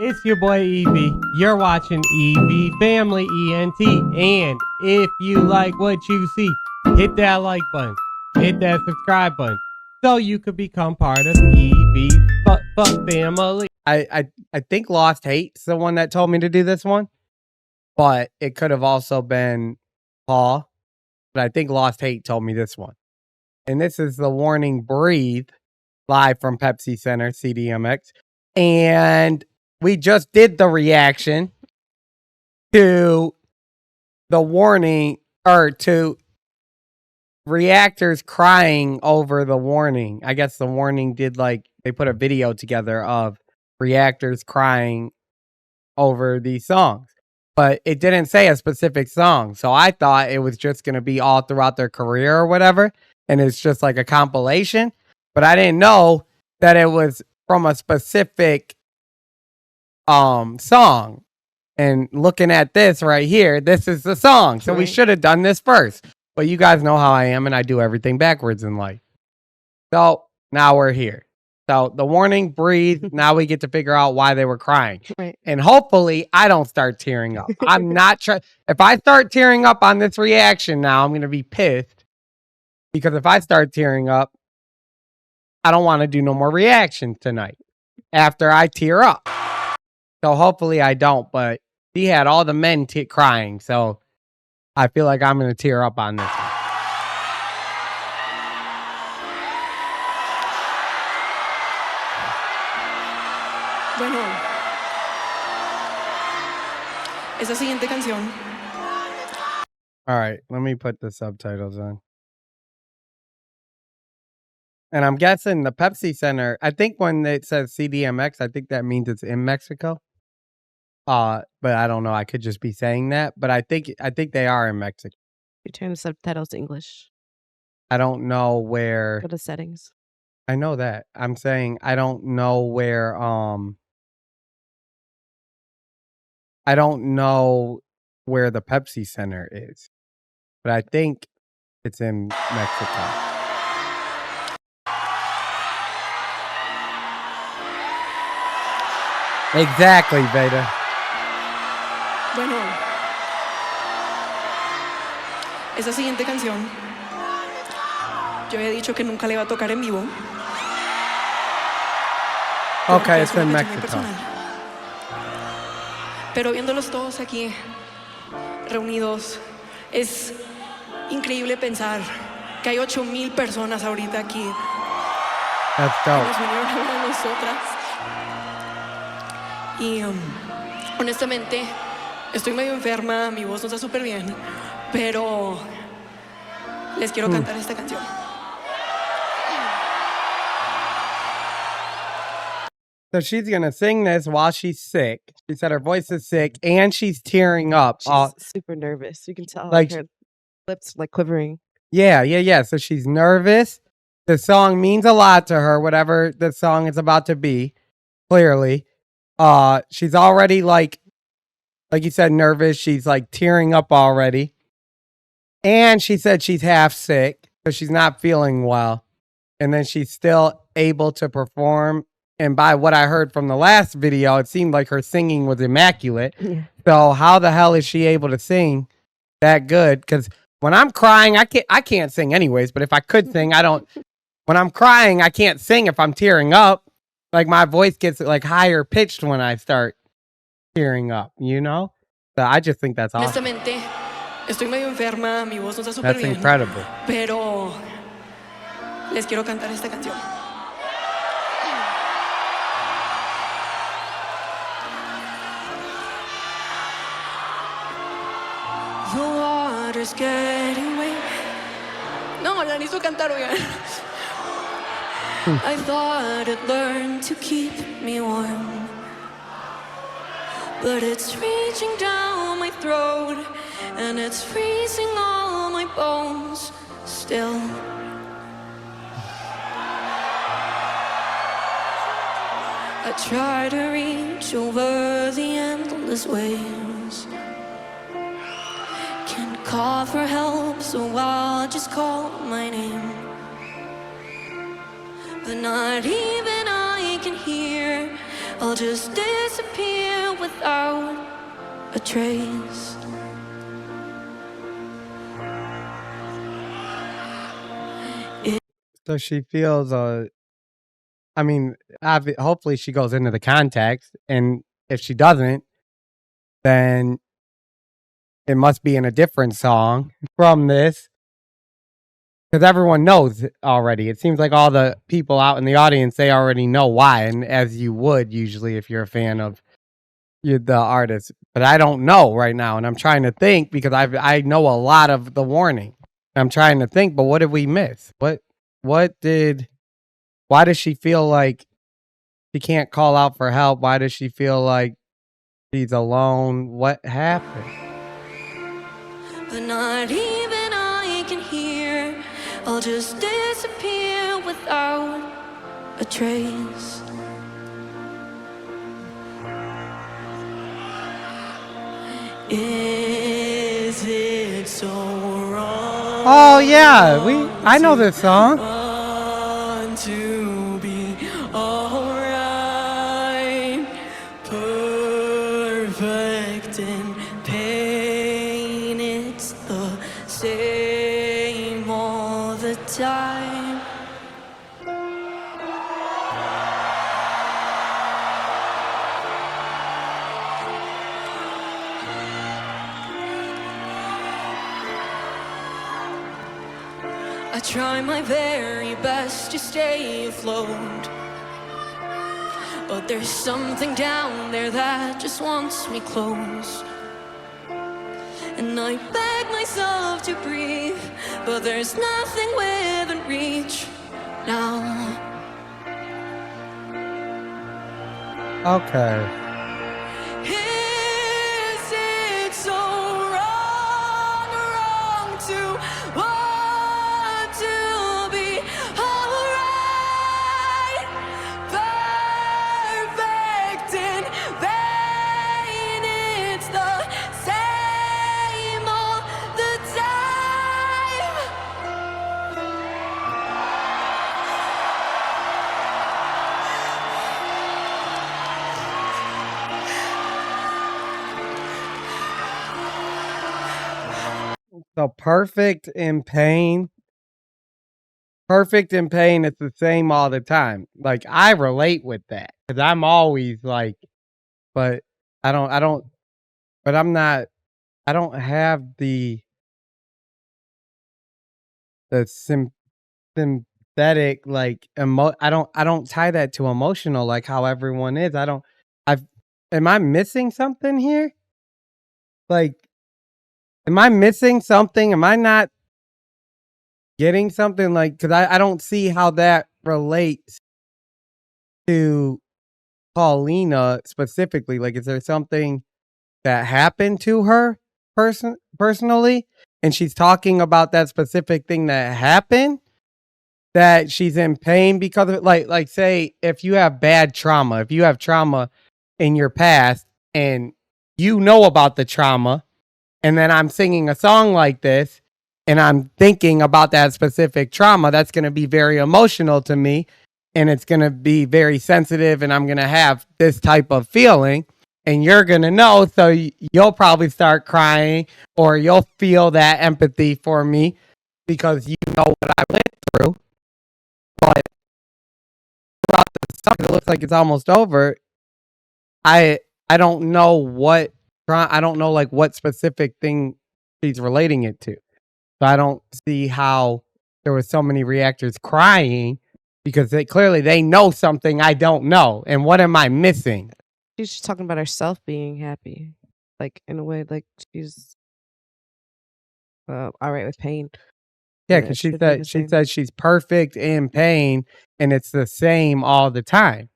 It's your boy Evie. You're watching EV Family ENT. And if you like what you see, hit that like button. Hit that subscribe button. So you could become part of EV's family. I think Lost Hate's the one that told me to do this one. But it could have also been Paul. But I think Lost Hate told me this one. And this is the warning breathe live from Pepsi Center, CDMX. And we just did the reaction to the warning, or to reactors crying over the warning. I guess the warning did, like, they put a video together of reactors crying over these songs. But it didn't say a specific song. So I thought it was just going to be all throughout their career or whatever. And it's just like a compilation. But I didn't know that it was from a specific song. And looking at this right here, this is the song. So we should have done this first. But you guys know how I am, and I do everything backwards in life. So now we're here. So the warning, breathe. Now we get to figure out why they were crying. Right. And hopefully I don't start tearing up. I'm not trying. If I start tearing up on this reaction now, I'm going to be pissed. Because if I start tearing up, I don't want to do no more reactions tonight after I tear up. So hopefully I don't. But he had all the men crying. So I feel like I'm going to tear up on this one. Bueno, esa siguiente canción. All right, let me put the subtitles on. And I'm guessing the Pepsi Center, I think when it says CDMX, I think that means it's in Mexico. But I don't know. I could just be saying that, but I think they are in Mexico. You turn the subtitles to English. I don't know where. Go to settings. I know that. I'm saying I don't know where I don't know where the Pepsi Center is. But I think it's in Mexico. Exactly, Beta. Bueno, esa siguiente canción, yo había dicho que nunca la iba a tocar en vivo. Okay, it's in Mexico. Pero viéndolos todos aquí reunidos, es increíble pensar que hay 8,000 personas ahorita aquí. That's dope. Que nos vinieron a ver a nosotras. Y honestamente, estoy medio enferma, mi voz no está súper bien, pero les quiero cantar esta canción. So she's going to sing this while she's sick. She said her voice is sick and she's tearing up. She's super nervous. You can tell like her lips like quivering. Yeah. So she's nervous. The song means a lot to her, whatever the song is about to be, clearly. She's already like you said, nervous. She's like tearing up already. And she said she's half sick, so she's not feeling well. And then she's still able to perform. And by what I heard from the last video, it seemed like her singing was immaculate. Yeah. So how the hell is she able to sing that good? Because when I'm crying, I can't sing anyways. But if I could sing, I don't. When I'm crying, I can't sing if I'm tearing up. Like my voice gets like higher pitched when I start tearing up, you know? So I just think that's awesome. Honestamente, estoy medio enferma, mi voz no está súper bien. That's incredible. Pero les quiero cantar esta canción. The water's getting wet. No, la necesito cantar, oigan. I thought I'd learn to keep me warm, but it's reaching down my throat and it's freezing all my bones still. I try to reach over the endless waves, can't call for help, so I'll just call my name. But not even I can hear I'll just disappear without a trace. So she feels I mean, hopefully she goes into the context, and if she doesn't, then it must be in a different song from this, because everyone knows it already. It seems like all the people out in the audience, they already know why, and as you would usually if you're a fan of the artist. But I don't know right now, and I'm trying to think because I know a lot of the warning. I'm trying to think, but what did we miss? Why does she feel like she can't call out for help? Why does she feel like she's alone? What happened? But not even I can hear. I'll just disappear without a trace. Is it so wrong? Oh yeah, I know this song. Want to be alright, perfect in pain. It's the same all the time. I try my very best to stay afloat, but there's something down there that just wants me close. And I beg myself to breathe, but there's nothing within reach now. Okay. Is it so wrong to want to be alright? Perfect in vain, it's the same all the time. So perfect in pain. Perfect in pain, it's the same all the time. Like I relate with that because I'm always like, but but I'm not. I don't have the synthetic like I don't tie that to emotional like how everyone is. I've Am I missing something here? Like, am I missing something? Am I not getting something? Like, because I don't see how that relates to Paulina specifically. Like, is there something that happened to her personally? And she's talking about that specific thing that happened, that she's in pain because of it. Like say if you have bad trauma, if you have trauma in your past and you know about the trauma, and then I'm singing a song like this and I'm thinking about that specific trauma, that's going to be very emotional to me and it's going to be very sensitive and I'm going to have this type of feeling and you're going to know. So you'll probably start crying or you'll feel that empathy for me because you know what I went through. But throughout the song, it looks like it's almost over. I don't know I don't know like what specific thing she's relating it to. So I don't see how there was so many reactors crying because they know something I don't know. And what am I missing? She's just talking about herself being happy, like in a way, like she's all right with pain. Yeah, and because it should be the she same. said she's perfect in pain and it's the same all the time.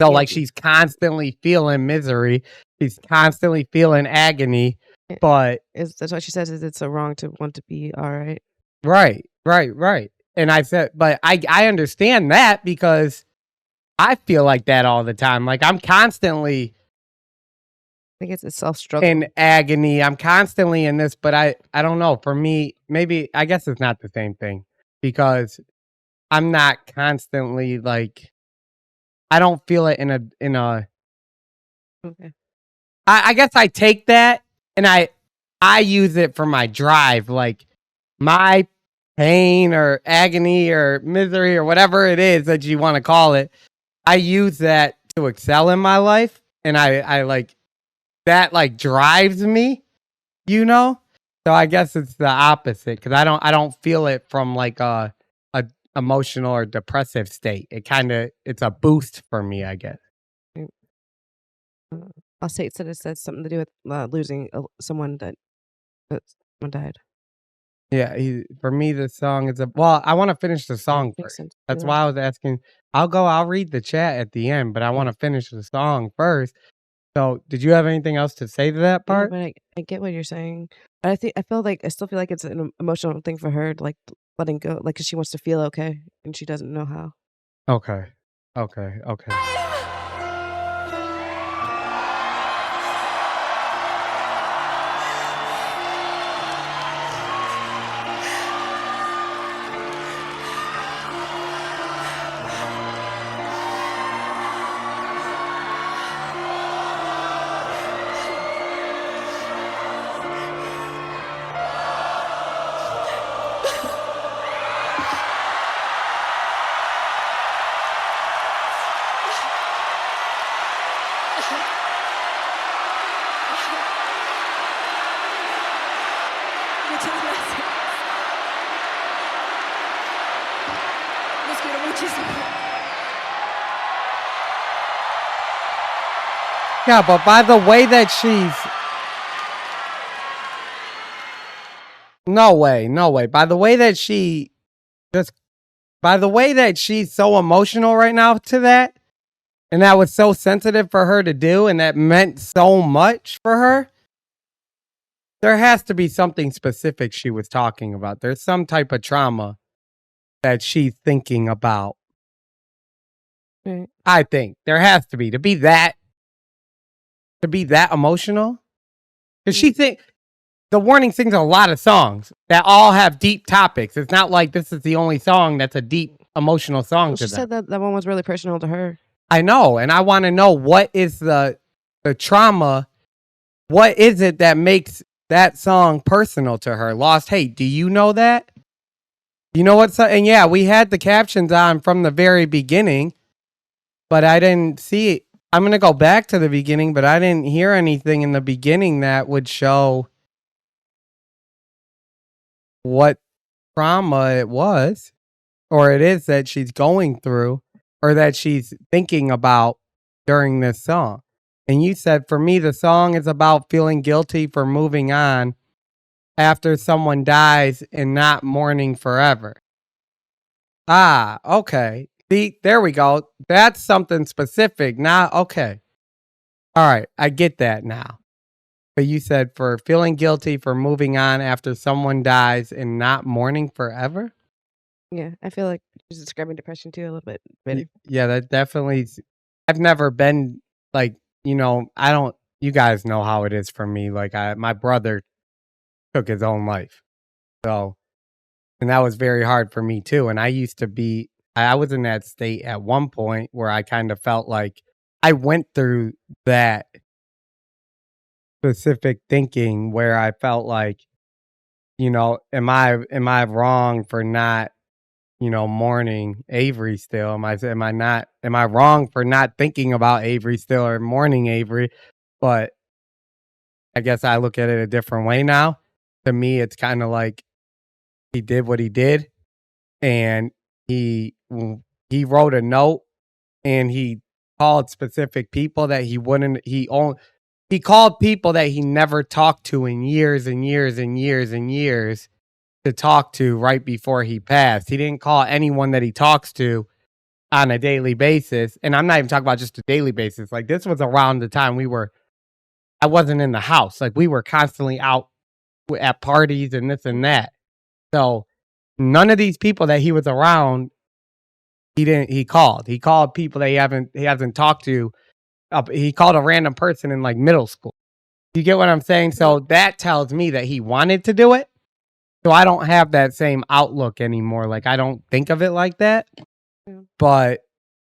So Yeah, like she's constantly feeling misery. She's constantly feeling agony. it- But that's what she says. Is it's so wrong to want to be all right? right. And I said, but I understand that because I feel like that all the time. Like I'm constantly I think it's a self struggle. in agony. I'm constantly in this, but I don't know. For me, maybe I guess it's not the same thing because I'm not constantly like I don't feel it in a. Okay. I guess I take that and I use it for my drive, like my pain or agony or misery or whatever it is that you want to call it. I use that to excel in my life, and I like that like drives me, you know. So I guess it's the opposite because I don't feel it from like a emotional or depressive state. It's a boost for me, I guess. Mm. I'll say it said it says something to do with losing someone that someone died. Yeah, for me, the song is well. I want to finish the Yeah, song makes first. sense. That's why I was asking. I'll read the chat at the end, but I want to finish the song first. So, did you have anything else to say to that Yeah, part? but I get what you're saying. But I still feel like it's an emotional thing for her, like letting go, like 'cause she wants to feel okay and she doesn't know how. Okay, okay. Los quiero muchísimo. Yeah, but by the way that no way. By the way that just by the way that she's so emotional right now to that, and that was so sensitive for her to do, and that meant so much for her. There has to be something specific she was talking about. There's some type of trauma that she's thinking about. Right. I think there has to be to be that emotional. Because she think the Warning sings a lot of songs that all have deep topics. It's not like this is the only song that's a deep emotional song Well, to she them. said that one was really personal to her. I know, and I want to know what is the trauma. What is it that makes that song personal to her? Lost Hate. Do you know that? You know what's and yeah, we had the captions on from the very beginning, but I didn't see it. I'm gonna go back to the beginning, but I didn't hear anything in the beginning that would show what trauma it was, or it is that she's going through, or that she's thinking about during this song. And you said, for me, the song is about feeling guilty for moving on after someone dies and not mourning forever. Ah, okay. See, there we go. That's something specific. Now, okay. All right. I get that now. But you said for feeling guilty for moving on after someone dies and not mourning forever? Yeah, I feel like she's describing depression too a little bit better. Yeah, that definitely. I've never been like, I don't, you guys know how it is for me. Like, my brother took his own life. So, and that was very hard for me too. And I used to be, I was in that state at one point where I kind of felt like I went through that specific thinking where I felt like, am I wrong for not, mourning Avery still? Am I wrong for not thinking about Avery still or mourning Avery? But I guess I look at it a different way now. To me, it's kind of like he did what he did, and he wrote a note, and he called specific people that he called people that he never talked to in years and years and years and years to talk to right before he passed. He didn't call anyone that he talks to on a daily basis. And I'm not even talking about just a daily basis. Like, this was around the time I wasn't in the house. Like, we were constantly out at parties and this and that. So none of these people that he was around, he called. He called people that he hasn't talked to. He called a random person in like middle school. You get what I'm saying? So that tells me that he wanted to do it. So I don't have that same outlook anymore. Like, I don't think of it like that. Yeah. But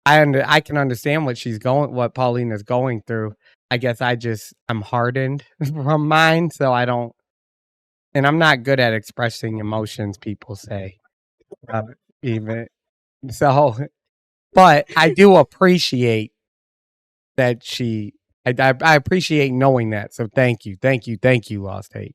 I can understand what Paulina's going through. I guess I'm hardened from mine, so I don't, and I'm not good at expressing emotions. People say, even so, but I do appreciate that I appreciate knowing that. So thank you, Lost Hate.